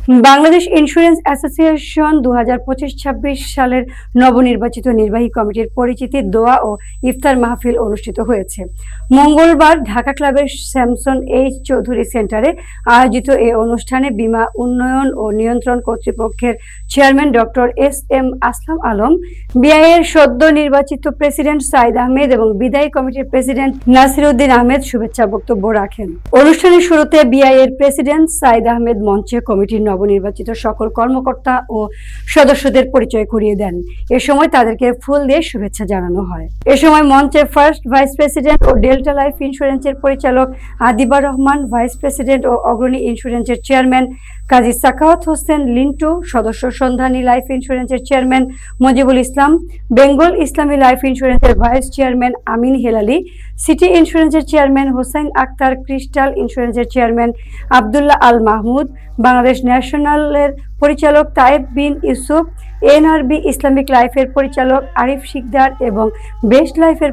Bangladesh insurance association 2025-26 সালের নবনির্বাচিত নির্বাহী কমিটির পরিচিতি দোয়া ও ইফতার মাহফিল অনুষ্ঠিত হয়েছে। মঙ্গলবার ঢাকা ক্লাবের স্যামসন এইচ চৌধুরী সেন্টারে আয়োজিত এই অনুষ্ঠানে বীমা উন্নয়ন ও নিয়ন্ত্রণ কর্তৃপক্ষের চেয়ারম্যান ডক্টর এস.এম. আসলাম আলম, বিআইএর সদ্য নির্বাচিত প্রেসিডেন্ট সাইদ আহমেদ এবং বিদায়ী কমিটির প্রেসিডেন্ট নাসিরউদ্দিন আহমেদ শুভেচ্ছা বক্তব্য রাখেন। অনুষ্ঠানের শুরুতে বিআইএর প্রেসিডেন্ট সাইদ আহমেদ মঞ্চে কমিটির নবনির্বাচিত সকল কর্মকর্তা ও সদস্যদের পরিচয় করিয়ে দেন। এ সময় তাদেরকে ফুল দিয়ে শুভেচ্ছা জানানো হয়। এ সময় মঞ্চে ফার্স্ট ভাইস প্রেসিডেন্ট ও ডেল্টা লাইফ ইন্স্যুরেন্সের পরিচালক আদিবা রহমান, ভাইস প্রেসিডেন্ট ও অগ্রণী ইন্স্যুরেন্সের চেয়ারম্যান কাজী সাখাওয়াত হোসেন লিন্টু, সদস্য সন্ধানী লাইফ ইন্স্যুরেন্সের চেয়ারম্যান মজিবুল ইসলাম, বেঙ্গল ইসলামী লাইফ ইন্স্যুরেন্সের vice chairman Amin Helali, City ইন্স্যুরেন্সের চেয়ারম্যান হোসাইন আক্তার, ক্রিস্টাল ইন্স্যুরেন্সের চেয়ারম্যান আবদুল্লাহ আল মাহমুদ, বাংলাদেশ ন্যাশনালের পরিচালক তায়েব বিন ইউসুফ, এনআরবি ইসলামিক লাইফের পরিচালক আরিফ শিকদার এবং বেস্ট লাইফের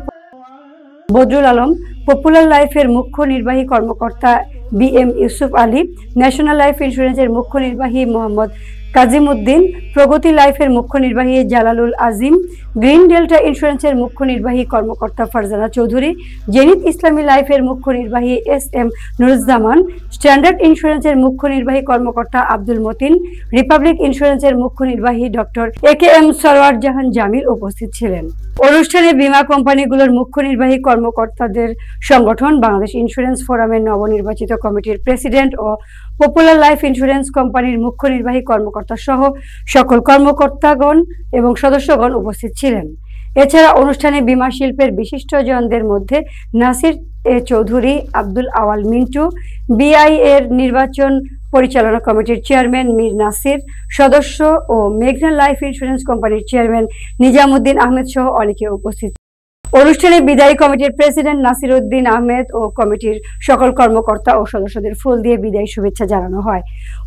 বদরুল আলম, পপুলার লাইফের মুখ্য নির্বাহী কর্মকর্তা BM. Yusuf Ali, National Life ইন্স্যুরেন্সের মুখ্য নির্বাহী মোহাম্মদ কাজিম উদ্দিন, প্রগতি লাইফের মুখ্য নির্বাহী জালালুল আজিম, গ্রিন ডেল্টা ইন্স্যুরেন্সের মুখ্য নির্বাহী কর্মকর্তা ফারজানা চৌধুরী, জেনিত ইসলামী লাইফের মুখ্য নির্বাহী এস.এম. নুরুজ্জামান, স্ট্যান্ডার্ড ইন্স্যুরেন্সের মুখ্য নির্বাহী কর্মকর্তা আব্দুল মতিন, রিপাবলিক ইন্স্যুরেন্সের মুখ্য নির্বাহী ডক্টর এ.কে.এম. সরওয়ার জাহান জামিল উপস্থিত ছিলেন। অনুষ্ঠানে বীমা কোম্পানিগুলোর মুখ্য নির্বাহী কর্মকর্তাদের সংগঠন বাংলাদেশ ইন্স্যুরেন্স ফোরামের নবনির্বাচিত কমিটির প্রেসিডেন্ট ও পপুলার লাইফ ইন্স্যুরেন্স কোম্পানির মুখ্য নির্বাহী কর্মকর্তা সহ সকল কর্মকর্তাগণ এবং সদস্যগণ উপস্থিত ছিলেন। এছাড়া অনুষ্ঠানে বীমা শিল্পের বিশিষ্টজনদের মধ্যে নাসির এ চৌধুরী, আব্দুল আওয়াল মিন্টু, বিআইএর নির্বাচন পরিচালনা কমিটির চেয়ারম্যান মীর নাসির, সদস্য ও মেঘনা লাইফ ইন্স্যুরেন্স কোম্পানির চেয়ারম্যান নিজামুদ্দিন আহমেদ সহ অনেকে উপস্থিত। অনুষ্ঠানে বিদায়ী কমিটির প্রেসিডেন্ট নাসিরউদ্দিন আহমেদ ও কমিটির সকল কর্মকর্তা ও সদস্যদের ফুল দিয়ে বিদায়ী শুভেচ্ছা জানানো হয়।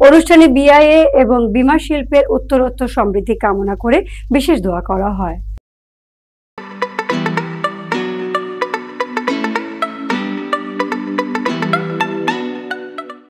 অনুষ্ঠানে বিআইএ এবং বীমা শিল্পের উত্তরোত্তর সমৃদ্ধি কামনা করে বিশেষ দোয়া করা হয়।